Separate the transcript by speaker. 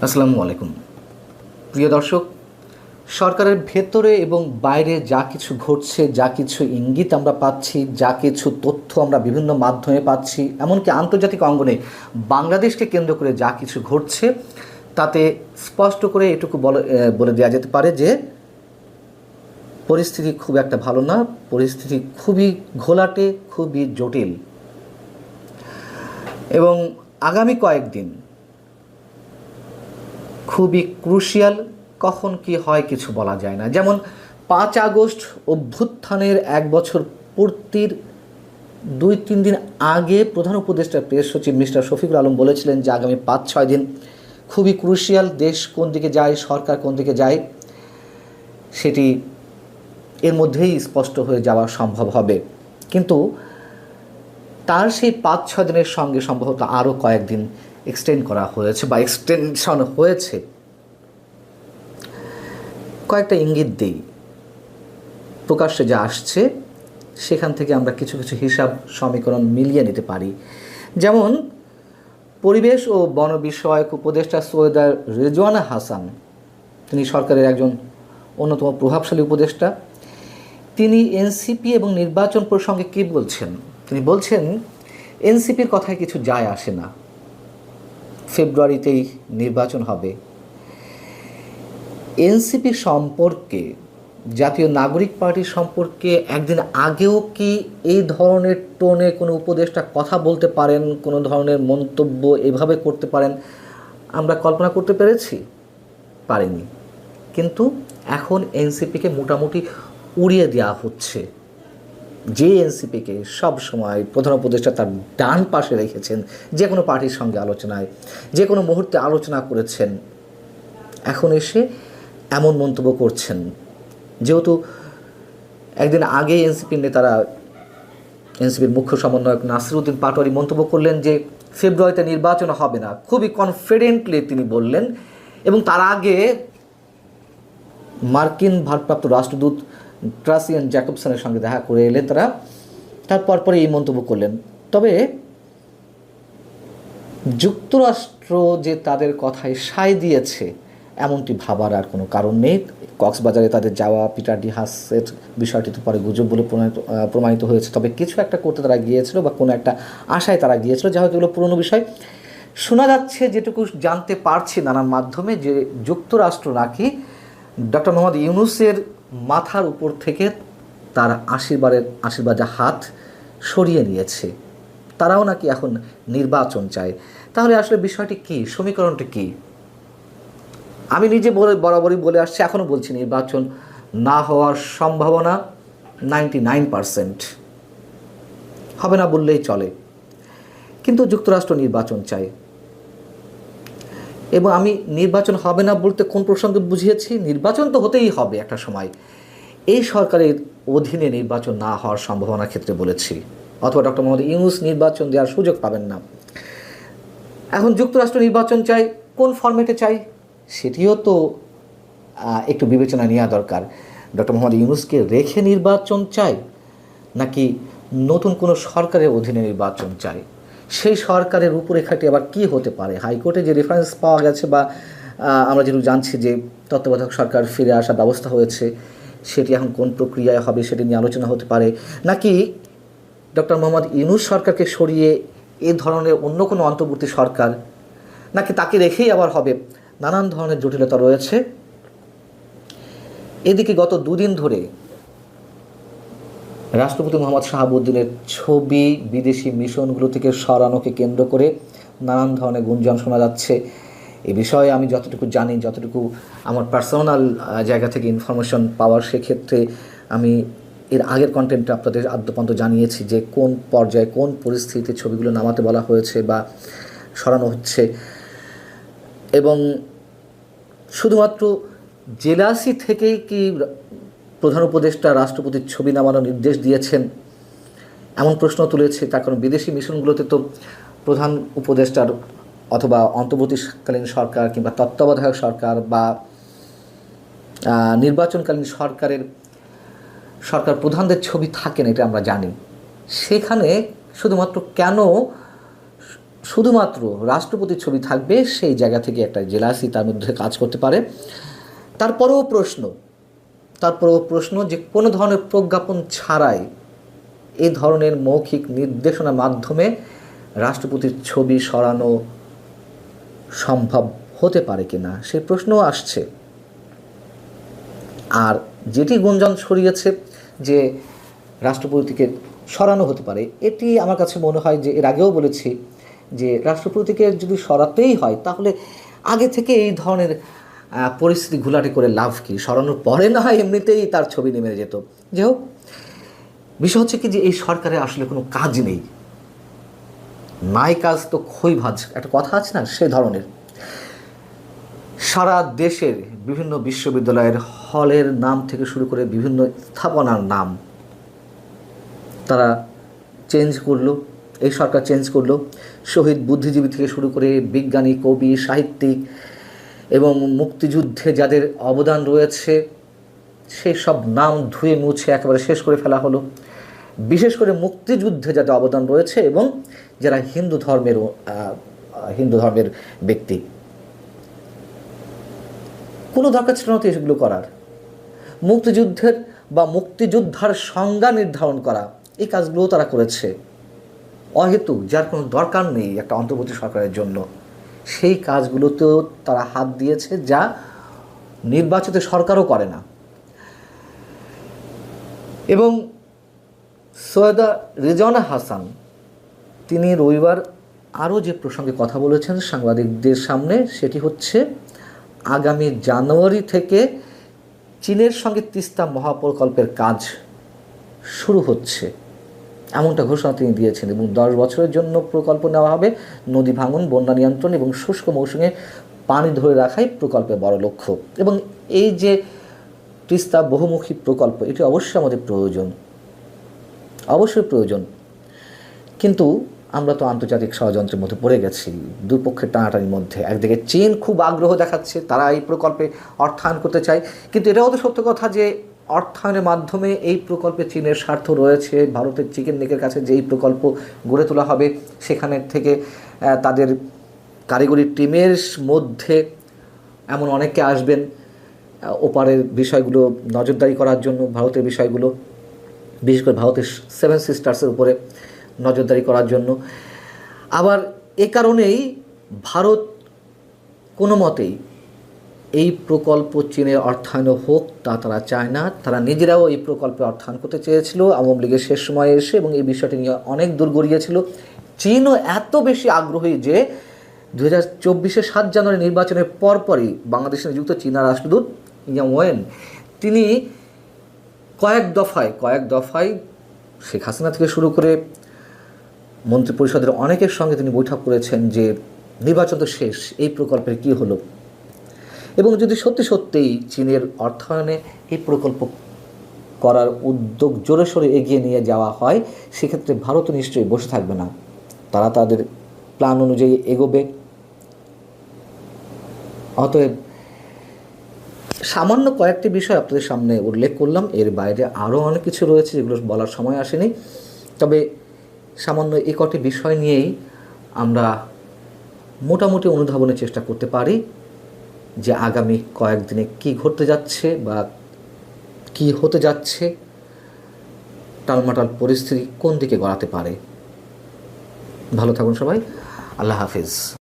Speaker 1: আসসালামু আলাইকুম প্রিয় দর্শক। সরকারের ভেতরে এবং বাইরে যা কিছু ঘটছে, যা কিছু ইঙ্গিত আমরা পাচ্ছি, যা কিছু তথ্য আমরা বিভিন্ন মাধ্যমে পাচ্ছি, এমনকি আন্তর্জাতিক অঙ্গনে বাংলাদেশকে কেন্দ্র করে যা কিছু ঘটছে, তাতে স্পষ্ট করে এটুকু বলে দেওয়া যেতে পারে যে পরিস্থিতি খুব একটা ভালো না। পরিস্থিতি খুবই ঘোলাটে, খুবই জটিল এবং আগামী কয়েকদিন খুবই ক্রুশিয়াল। কখন কি হয় কিছু বলা যায় না। যেমন ৫ আগস্ট অভ্যুত্থানের ১ বছর পূর্তির ২-৩ দিন আগে প্রধান উপদেষ্টা প্রেস সচিব মিস্টার শফিকুল আলম বলেছিলেন যে আগামী ৫-৬ দিন খুবই ক্রুশিয়াল, দেশ কোন দিকে যায়, সরকার কোন দিকে যায় সেটি এর মধ্যেই স্পষ্ট হয়ে যাওয়া সম্ভব হবে। কিন্তু তার সেই ৫-৬ দিনের সঙ্গে সম্ভবত আরও কয়েকদিন এক্সটেন্ড করা হয়েছে বা এক্সটেনশন হয়েছে। কয়েকটা ইঙ্গিত দিই, প্রকাশ্যে যা আসছে সেখান থেকে আমরা কিছু কিছু হিসাব সমীকরণ মিলিয়ে নিতে পারি। যেমন পরিবেশ ও বন বিষয়ক উপদেষ্টা সৈয়দা রেজওয়ানা হাসান, তিনি সরকারের একজন অন্যতম প্রভাবশালী উপদেষ্টা। তিনি এনসিপি এবং নির্বাচন প্রসঙ্গে কী বলছেন? তিনি বলছেন এনসিপির কথায় কিছু যায় আসে না, ফেব্রুয়ারিতেই নির্বাচন হবে। এনসিপি সম্পর্কে, জাতীয় নাগরিক পার্টির সম্পর্কে একদিন আগেও কি এই ধরনের টোনে কোনো উপদেষ্টা কথা বলতে পারেন, কোনো ধরনের মন্তব্য এভাবে করতে পারেন আমরা কল্পনা করতে পেরেছি? পারিনি। কিন্তু এখন এনসিপিকে মোটামুটি উড়িয়ে দেওয়া হচ্ছে। যে এনসিপিকে সবসময় প্রধান উপদেষ্টা তার ডান পাশে রেখেছেন, যে কোনো পার্টির সঙ্গে আলোচনায়, যে কোনো মুহূর্তে আলোচনা করেছেন, এখন এসে এমন মন্তব্য করছেন। যেহেতু একদিন আগে এনসিপির নেতারা, এনসিপির মুখ্য সমন্বয়ক নাসিরউদ্দিন পাটোয়ারি মন্তব্য করলেন যে ফেব্রুয়ারিতে নির্বাচন হবে না, খুবই কনফিডেন্টলি তিনি বললেন। এবং তার আগে মার্কিন ভারপ্রাপ্ত রাষ্ট্রদূত ট্রাসিয়ান জ্যাকবসনের সঙ্গে দেখা করে এলেন তারা, তারপর পরে এই মন্তব্য করলেন। তবে যুক্তরাষ্ট্র যে তাদের কথায় সায় দিয়েছে এমনটি ভাবার আর কোনো কারণ নেই। কক্সবাজারে তাদের যাওয়া, পিটার ডি হাসের বিষয়টি তো পরে গুজব বলে প্রমাণিত হয়েছে। তবে কিছু একটা করতে তারা গিয়েছিল বা কোনো একটা আশায় তারা গিয়েছিল, যা হয়তো এগুলো পুরনো বিষয়। শোনা যাচ্ছে, যেটুকু জানতে পারছি নানান মাধ্যমে, যে যুক্তরাষ্ট্র নাকি ডক্টর মোহাম্মদ ইউনূসের মাথার উপর থেকে তার আশীর্বাদের হাত সরিয়ে নিয়েছে। তারাও নাকি এখন নির্বাচন চায়। তাহলে আসলে বিষয়টি কী, সমীকরণটি কী? আমি নিজে বরাবরই বলে আসছি, এখনও বলছি, নির্বাচন না হওয়ার সম্ভাবনা 99%। হবে না বললেই চলে। কিন্তু যুক্তরাষ্ট্র নির্বাচন চায়। এবং আমি নির্বাচন হবে না বলতে কোন প্রসঙ্গে বুঝিয়েছি? নির্বাচন তো হতেই হবে একটা সময়। এই সরকারের অধীনে নির্বাচন না হওয়ার সম্ভাবনার ক্ষেত্রে বলেছি, অথবা ডক্টর মোহাম্মদ ইউনূস নির্বাচন দেওয়ার সুযোগ পাবেন না। এখন যুক্তরাষ্ট্র নির্বাচন চাই, কোন ফরম্যাটে চাই সেটিও তো একটু বিবেচনা নেওয়া দরকার। ডক্টর মোহাম্মদ ইউনূসকে রেখে নির্বাচন চাই, নাকি নতুন কোনো সরকারের অধীনে নির্বাচন চাই? সেই সরকারের রূপরেখাটি আবার কী হতে পারে? হাইকোর্টে যে রেফারেন্স পাওয়া গেছে, বা আমরা যেটুকু জানছি যে তত্ত্বাবধায়ক সরকার ফিরে আসার ব্যবস্থা হয়েছে, সেটি এখন কোন প্রক্রিয়ায় হবে সেটি নিয়ে আলোচনা হতে পারে। নাকি ডক্টর মোহাম্মদ ইউনূস সরকারকে সরিয়ে এ ধরনের অন্য কোনো অন্তর্বর্তী সরকার, নাকি তাকে রেখেই আবার হবে? নানান ধরনের জটিলতা রয়েছে। এদিকে গত দুদিন ধরে রাষ্ট্রপতি মোহাম্মদ শাহাবুদ্দিনের ছবি বিদেশি মিশনগুলো থেকে সরানোকে কেন্দ্র করে নানান ধরনের গুঞ্জন শোনা যাচ্ছে। এ বিষয়ে আমি যতটুকু জানি, যতটুকু আমার পার্সোনাল জায়গা থেকে ইনফরমেশন পাওয়ার, সেক্ষেত্রে আমি এর আগের কন্টেন্টটা আপনাদের আদ্যপান্ত জানিয়েছি যে কোন পর্যায়ে, কোন পরিস্থিতিতে ছবিগুলো নামাতে বলা হয়েছে বা সরানো হচ্ছে। এবং শুধুমাত্র জেলাসি থেকেই কি প্রধান উপদেষ্টা রাষ্ট্রপতির ছবি নামানোর নির্দেশ দিয়েছেন এমন প্রশ্ন তুলেছে। তার কারণ বিদেশি মিশনগুলোতে তো প্রধান উপদেষ্টার অথবা অন্তর্বর্তীকালীন সরকার কিংবা তত্ত্বাবধায়ক সরকার বা নির্বাচনকালীন সরকার প্রধানদের ছবি থাকে না, এটা আমরা জানি। সেখানে শুধুমাত্র কেন শুধুমাত্র রাষ্ট্রপতির ছবি থাকবে, সেই জায়গা থেকে একটা জেলাসি তার মধ্যে কাজ করতে পারে। তারপরেও প্রশ্ন যে কোনো ধরনের প্রজ্ঞাপন ছাড়াই এই ধরনের মৌখিক নির্দেশনার মাধ্যমে রাষ্ট্রপতির ছবি সরানো সম্ভব হতে পারে কিনা, সেই প্রশ্নও আসছে। আর যেটি গুঞ্জন ছড়িয়েছে যে রাষ্ট্রপতিকে সরানো হতে পারে, এটি আমার কাছে মনে হয় যে এর আগেও বলেছি যে রাষ্ট্রপতিকে যদি সরাতেই হয় তাহলে আগে থেকে এই ধরনের পরিস্থিতি ঘোলাটে করে লাভ কি, সরানোর পরে না হয় এমনিতেই তার ছবি নেমে যেত। যাই হোক, বিষয় হচ্ছে কি যে এই সরকারের আসলে কোনো কাজ নেই, নাই কাজ তো খই ভাজ, একটা কথা আছে না, সেই ধরনের। সারা দেশের বিভিন্ন বিশ্ববিদ্যালয়ের হলের নাম থেকে শুরু করে বিভিন্ন স্থাপনার নাম তারা চেঞ্জ করলো, এই সরকার চেঞ্জ করলো। শহীদ বুদ্ধিজীবী থেকে শুরু করে বিজ্ঞানী, কবি, সাহিত্যিক এবং মুক্তিযুদ্ধে যাদের অবদান রয়েছে সেই সব নাম ধুয়ে মুছে একেবারে শেষ করে ফেলা হলো। বিশেষ করে মুক্তিযুদ্ধে যাদের অবদান রয়েছে এবং যারা হিন্দু ধর্মের ব্যক্তি, কোনো দরকার ছিল না তো এগুলো করার। মুক্তিযুদ্ধের বা মুক্তিযোদ্ধার সংজ্ঞা নির্ধারণ করা, এই কাজগুলোও তারা করেছে অহেতুক, যার কোনো দরকার নেই একটা অন্তর্বর্তী সরকারের জন্য। সেই কাজগুলোতেও তারা হাত দিয়েছে, যা নির্বাচিত সরকারও করে না। এবং সৈয়দা রেজওয়ানা হাসান তিনি রবিবার আরও যে প্রসঙ্গে কথা বলেছেন সাংবাদিকদের সামনে, সেটি হচ্ছে আগামী জানুয়ারি থেকে চীনের সঙ্গে তিস্তা মহাপ্রকল্পের কাজ শুরু হচ্ছে, এমনটা ঘোষণা তিনি দিয়েছেন। এবং 10 বছরের জন্য প্রকল্প নেওয়া হবে। নদী ভাঙন, বন্যা নিয়ন্ত্রণ এবং শুষ্ক মৌসুমে পানি ধরে রাখাই প্রকল্পের বড় লক্ষ্য। এবং এই যে তিস্তা বহুমুখী প্রকল্প, এটি অবশ্যই আমাদের অবশ্যই প্রয়োজন। কিন্তু আমরা তো আন্তর্জাতিক ষড়যন্ত্রের মধ্যে পড়ে গেছি, দুপক্ষের টানাটানির মধ্যে। একদিকে চীন খুব আগ্রহ দেখাচ্ছে, তারা এই প্রকল্পে অর্থায়ন করতে চায়, কিন্তু এটাও তো সত্য কথা যে অর্থায়নের মাধ্যমে এই প্রকল্পে চীনের স্বার্থ রয়েছে। ভারতের চিকেন নেকের কাছে যে এই প্রকল্প গড়ে তোলা হবে, সেখানে থেকে তাদের কারিগরি টিমের মধ্যে এমন অনেকে আসবেন ওপারের বিষয়গুলো নজরদারি করার জন্য, ভারতের বিষয়গুলো, বিশেষ করে ভারতের 7 সিস্টার্সের উপরে নজরদারি করার জন্য। আবার এ কারণেই ভারত কোনো মতেই এই প্রকল্প চীনের অর্থায়ন হোক তা তারা চায় না। তারা নিজেরাও এই প্রকল্পে অর্থায়ন করতে চেয়েছিল আওয়ামী লীগের শেষ সময়ে এসে, এবং এই বিষয়টি নিয়ে অনেক দূর গড়িয়েছিল। চীনও এত বেশি আগ্রহী যে 2024 7 জানুয়ারি নির্বাচনের পরপরই বাংলাদেশে নিযুক্ত চীনা রাষ্ট্রদূত ইয়াং ওয়েন তিনি কয়েক দফায় শেখ হাসিনা থেকে শুরু করে মন্ত্রিপরিষদের অনেকের সঙ্গে তিনি বৈঠক করেছেন যে নির্বাচন তো শেষ, এই প্রকল্পের কী হলো। এবং যদি সত্যিই চীনের অর্থায়নে এই প্রকল্প করার উদ্যোগ জোরে সোরে এগিয়ে নিয়ে যাওয়া হয়, সেক্ষেত্রে ভারতও নিশ্চয়ই বসে থাকবে না, তারা তাদের প্ল্যান অনুযায়ী এগোবে। অতএব সামান্য কয়েকটি বিষয় আপনাদের সামনে উল্লেখ করলাম, এর বাইরে আরও অনেক কিছু রয়েছে যেগুলো বলার সময় আসেনি। তবে সামান্য এই কটি বিষয় নিয়েই আমরা মোটামুটি অনুধাবনের চেষ্টা করতে পারি যে আগামী কয়েকদিনে কী ঘটতে যাচ্ছে বা কী হতে যাচ্ছে, টালমাটাল পরিস্থিতি কোন দিকে গড়াতে পারে। ভালো থাকুন সবাই, আল্লাহ হাফিজ।